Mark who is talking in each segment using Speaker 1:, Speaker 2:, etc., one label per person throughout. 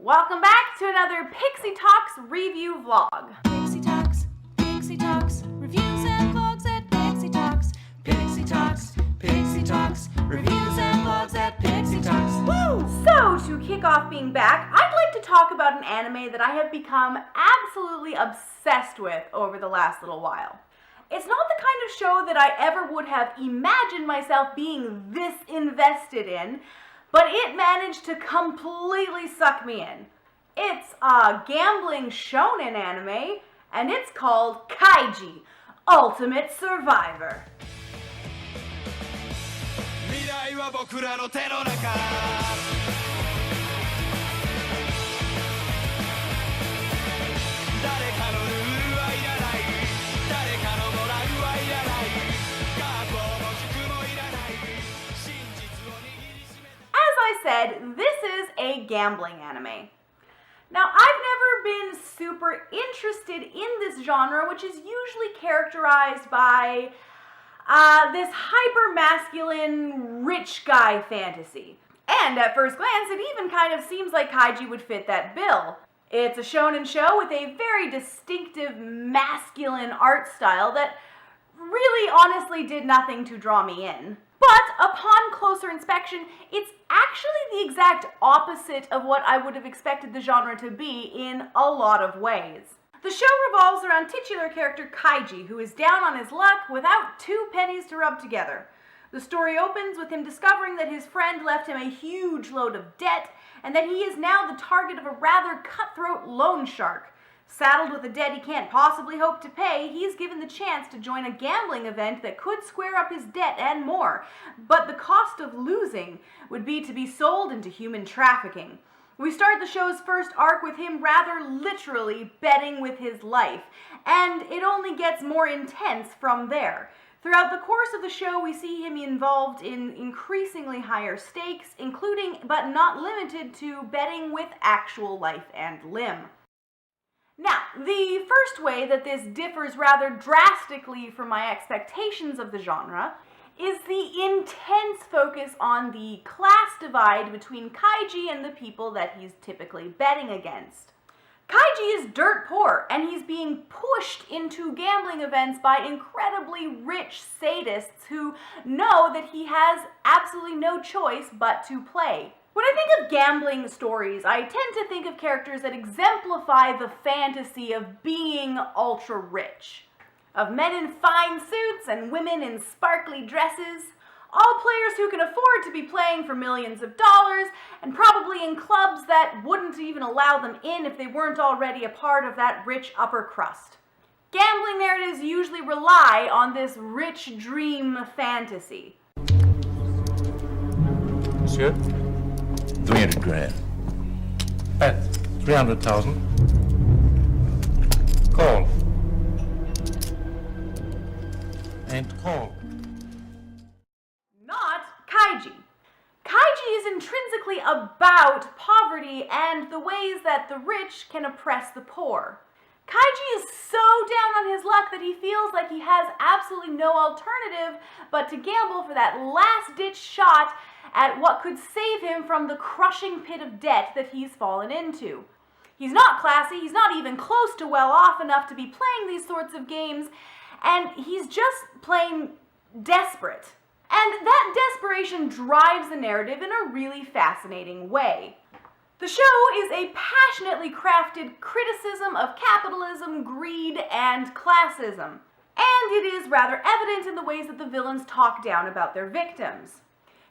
Speaker 1: Welcome back to another Pixie Talks review vlog.
Speaker 2: Pixie Talks, reviews and vlogs at Pixie Talks. Pixie Talks, reviews and vlogs at Pixie Talks.
Speaker 1: Woo! So, to kick off being back, I'd like to talk about an anime that I have become absolutely obsessed with over the last little while. It's not the kind of show that I ever would have imagined myself being this invested in, but it managed to completely suck me in. It's a gambling shonen anime, and it's called Kaiji, Ultimate Survivor.
Speaker 3: Mirai wa Bokura no te no naka. Dareka no ruru wa iranai. Dareka no morau wa iranai. Kako mo hiku mo iranai. Shinjitsu o nigiri shimeta.
Speaker 1: As I said, this is a gambling anime. Now, I've never been super interested in this genre, which is usually characterized by this hyper-masculine rich guy fantasy. And at first glance, it even kind of seems like Kaiji would fit that bill. It's a shonen show with a very distinctive masculine art style that really honestly did nothing to draw me in. But upon closer inspection, it's actually the exact opposite of what I would have expected the genre to be in a lot of ways. The show revolves around titular character Kaiji, who is down on his luck without two pennies to rub together. The story opens with him discovering that his friend left him a huge load of debt, and that he is now the target of a rather cutthroat loan shark. Saddled with a debt he can't possibly hope to pay, he's given the chance to join a gambling event that could square up his debt and more, but the cost of losing would be to be sold into human trafficking. We start the show's first arc with him rather literally betting with his life, and it only gets more intense from there. Throughout the course of the show, we see him involved in increasingly higher stakes, including but not limited to betting with actual life and limb. Now, the first way that this differs rather drastically from my expectations of the genre is the intense focus on the class divide between Kaiji and the people that he's typically betting against. Kaiji is dirt poor, and he's being pushed into gambling events by incredibly rich sadists who know that he has absolutely no choice but to play. When I think of gambling stories, I tend to think of characters that exemplify the fantasy of being ultra-rich. Of men in fine suits and women in sparkly dresses. All players who can afford to be playing for millions of dollars, and probably in clubs that wouldn't even allow them in if they weren't already a part of that rich upper crust. Gambling narratives usually rely on this rich dream fantasy.
Speaker 4: Monsieur?
Speaker 5: 300 grand.
Speaker 4: Bet 300,000. Call. And call.
Speaker 1: Not Kaiji. Kaiji is intrinsically about poverty and the ways that the rich can oppress the poor. Kaiji is so down on his luck that he feels like he has absolutely no alternative but to gamble for that last-ditch shot at what could save him from the crushing pit of debt that he's fallen into. He's not classy, he's not even close to well off enough to be playing these sorts of games, and he's just plain desperate. And that desperation drives the narrative in a really fascinating way. The show is a passionately crafted criticism of capitalism, greed, and classism. And it is rather evident in the ways that the villains talk down about their victims.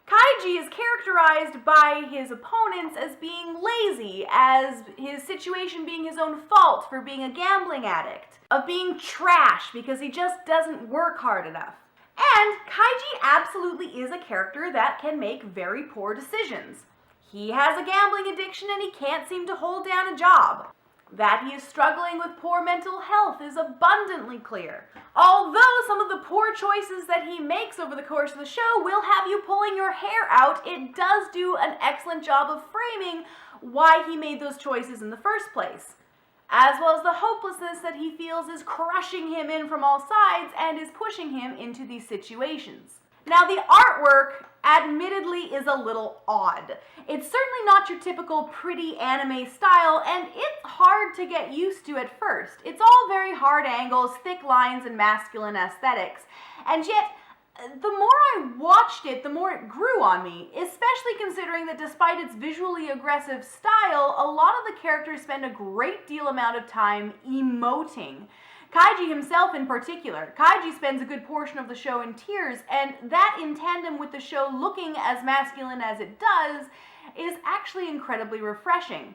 Speaker 1: Kaiji is characterized by his opponents as being lazy, as his situation being his own fault for being a gambling addict, of being trash because he just doesn't work hard enough. And Kaiji absolutely is a character that can make very poor decisions. He has a gambling addiction and he can't seem to hold down a job. That he is struggling with poor mental health is abundantly clear. Although some of the poor choices that he makes over the course of the show will have you pulling your hair out, it does do an excellent job of framing why he made those choices in the first place, as well as the hopelessness that he feels is crushing him in from all sides and is pushing him into these situations. Now, the artwork admittedly is a little odd. It's certainly not your typical pretty anime style, and it's hard to get used to at first. It's all very hard angles, thick lines, and masculine aesthetics. And yet, the more I watched it, the more it grew on me, especially considering that despite its visually aggressive style, a lot of the characters spend a great deal amount of time emoting. Kaiji himself in particular. Kaiji spends a good portion of the show in tears, and that in tandem with the show looking as masculine as it does is actually incredibly refreshing.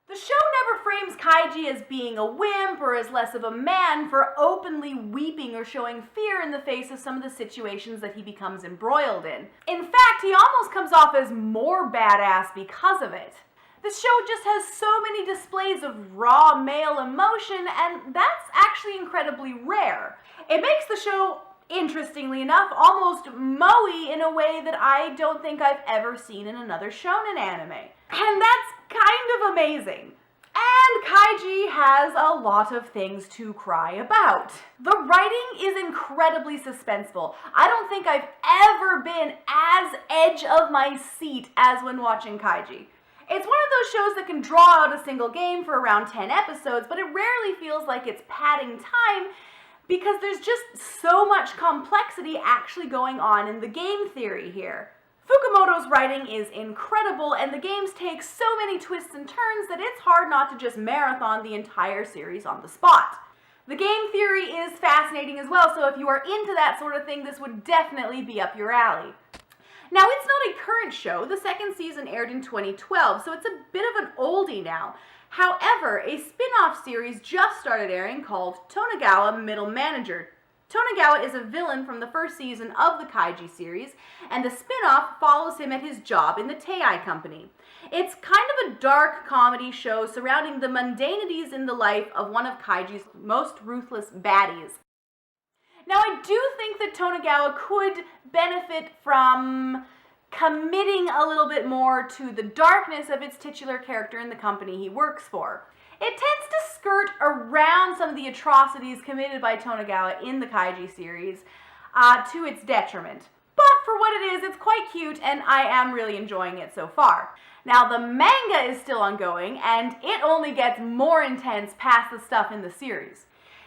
Speaker 1: The show never frames Kaiji as being a wimp or as less of a man for openly weeping or showing fear in the face of some of the situations that he becomes embroiled in. In fact, he almost comes off as more badass because of it. The show just has so many displays of raw male emotion, and that's actually incredibly rare. It makes the show, interestingly enough, almost moe-y in a way that I don't think I've ever seen in another shonen anime. And that's kind of amazing. And Kaiji has a lot of things to cry about. The writing is incredibly suspenseful. I don't think I've ever been as edge of my seat as when watching Kaiji. It's one of those shows that can draw out a single game for around 10 episodes, but it rarely feels like it's padding time because there's just so much complexity actually going on in the game theory here. Fukumoto's writing is incredible, and the games take so many twists and turns that it's hard not to just marathon the entire series on the spot. The game theory is fascinating as well, so if you are into that sort of thing, this would definitely be up your alley. Now, it's not a current show. The second season aired in 2012, so it's a bit of an oldie now. However, a spin-off series just started airing called Tonegawa Middle Manager. Tonegawa is a villain from the first season of the Kaiji series, and the spin-off follows him at his job in the Tei Company. It's kind of a dark comedy show surrounding the mundanities in the life of one of Kaiji's most ruthless baddies. Now, I do think that Tonegawa could benefit from committing a little bit more to the darkness of its titular character in the company he works for. It tends to skirt around some of the atrocities committed by Tonegawa in the Kaiji series to its detriment. But for what it is, it's quite cute, and I am really enjoying it so far. Now, the manga is still ongoing, and it only gets more intense past the stuff in the series.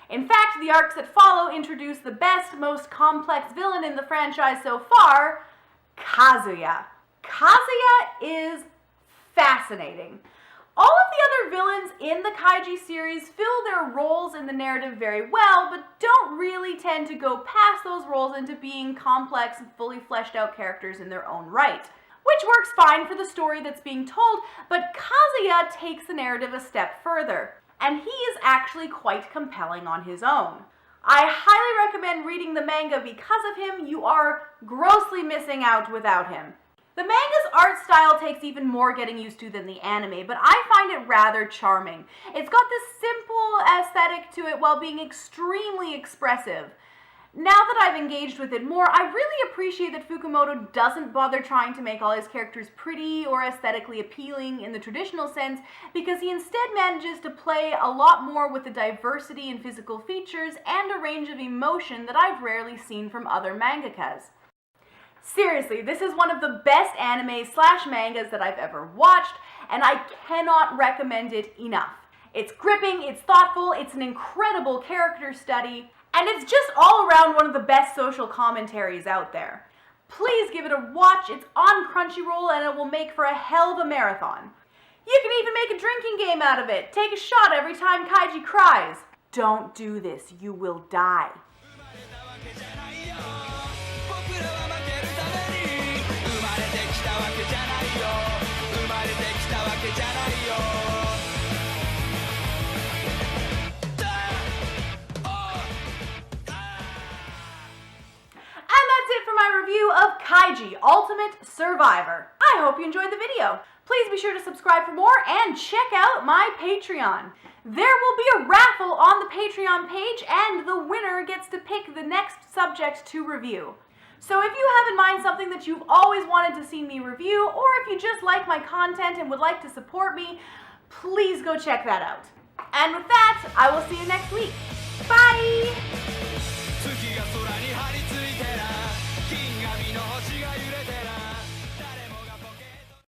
Speaker 1: In fact, the arcs that follow introduce the best, most complex villain in the franchise so far, Kazuya. Kazuya is fascinating. All of the other villains in the Kaiji series fill their roles in the narrative very well, but don't really tend to go past those roles into being complex and fully fleshed out characters in their own right. Which works fine for the story that's being told, but Kazuya takes the narrative a step further. And he is actually quite compelling on his own. I highly recommend reading the manga because of him. You are grossly missing out without him. The manga's art style takes even more getting used to than the anime, but I find it rather charming. It's got this simple aesthetic to it while being extremely expressive. Now that I've engaged with it more, I really appreciate that Fukumoto doesn't bother trying to make all his characters pretty or aesthetically appealing in the traditional sense, because he instead manages to play a lot more with the diversity in physical features and a range of emotion that I've rarely seen from other mangakas. Seriously, this is one of the best anime/mangas that I've ever watched, and I cannot recommend it enough. It's gripping, it's thoughtful, it's an incredible character study, and it's just all around one of the best social commentaries out there. Please give it a watch. It's on Crunchyroll, and it will make for a hell of a marathon. You can even make a drinking game out of it. Take a shot every time Kaiji cries. Don't do this. You will die. Review of Kaiji Ultimate Survivor. I hope you enjoyed the video. Please be sure to subscribe for more and check out my Patreon. There will be a raffle on the Patreon page, and the winner gets to pick the next subject to review. So if you have in mind something that you've always wanted to see me review, or if you just like my content and would like to support me, please go check that out. And with that, I will see you next week. Bye!